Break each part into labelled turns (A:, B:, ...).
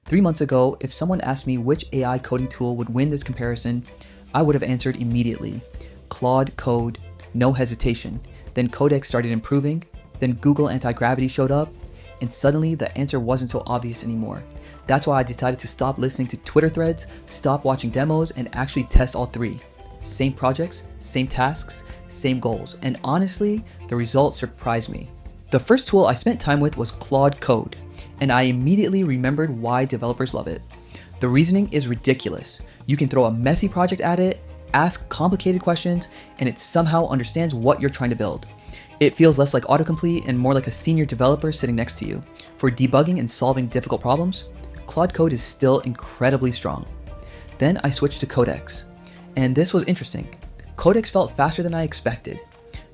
A: 3 months ago, if someone asked me which AI coding tool would win this comparison, I would have answered immediately. Claude Code, no hesitation. Then Codex started improving, then Google Antigravity showed up, and suddenly the answer wasn't so obvious anymore. That's why I decided to stop listening to Twitter threads, stop watching demos, and actually test all three. Same projects, same tasks, same goals, and honestly, the results surprised me. The first tool I spent time with was Claude Code, and I immediately remembered why developers love it. The reasoning is ridiculous. You can throw a messy project at it, ask complicated questions, and it somehow understands what you're trying to build. It feels less like autocomplete and more like a senior developer sitting next to you. For debugging and solving difficult problems, Claude Code is still incredibly strong. Then I switched to Codex, and this was interesting. Codex felt faster than I expected.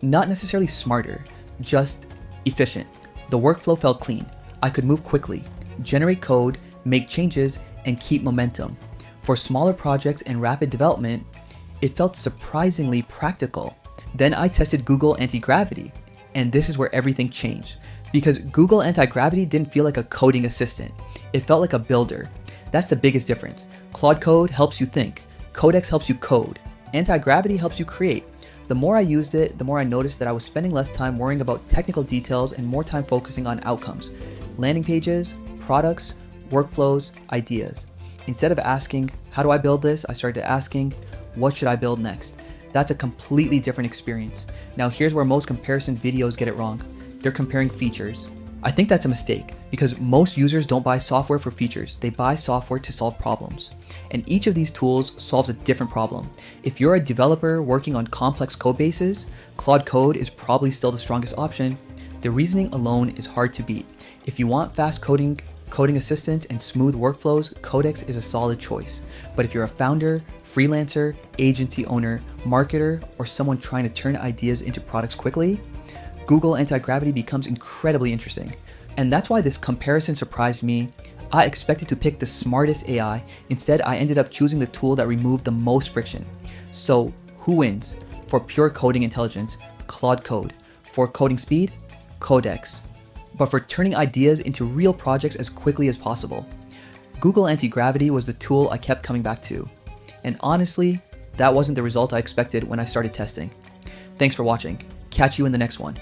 A: Not necessarily smarter, just efficient. The workflow felt clean. I could move quickly, generate code, make changes, and keep momentum. For smaller projects and rapid development, it felt surprisingly practical. Then I tested Google Antigravity, and this is where everything changed. Because Google Antigravity didn't feel like a coding assistant. It felt like a builder. That's the biggest difference. Claude Code helps you think. Codex helps you code. Antigravity helps you create. The more I used it, the more I noticed that I was spending less time worrying about technical details and more time focusing on outcomes. Landing pages, products, workflows, ideas. Instead of asking, how do I build this? I started asking, what should I build next? That's a completely different experience. Now here's where most comparison videos get it wrong. They're comparing features. I think that's a mistake because most users don't buy software for features. They buy software to solve problems. And each of these tools solves a different problem. If you're a developer working on complex code bases, Claude Code is probably still the strongest option. The reasoning alone is hard to beat. If you want fast coding assistance, and smooth workflows, Codex is a solid choice. But if you're a founder, freelancer, agency owner, marketer, or someone trying to turn ideas into products quickly, Google Antigravity becomes incredibly interesting. And that's why this comparison surprised me. I expected to pick the smartest AI. Instead, I ended up choosing the tool that removed the most friction. So who wins? For pure coding intelligence, Claude Code. For coding speed, Codex. But for turning ideas into real projects as quickly as possible, Google Antigravity was the tool I kept coming back to. And honestly, that wasn't the result I expected when I started testing. Thanks for watching. Catch you in the next one.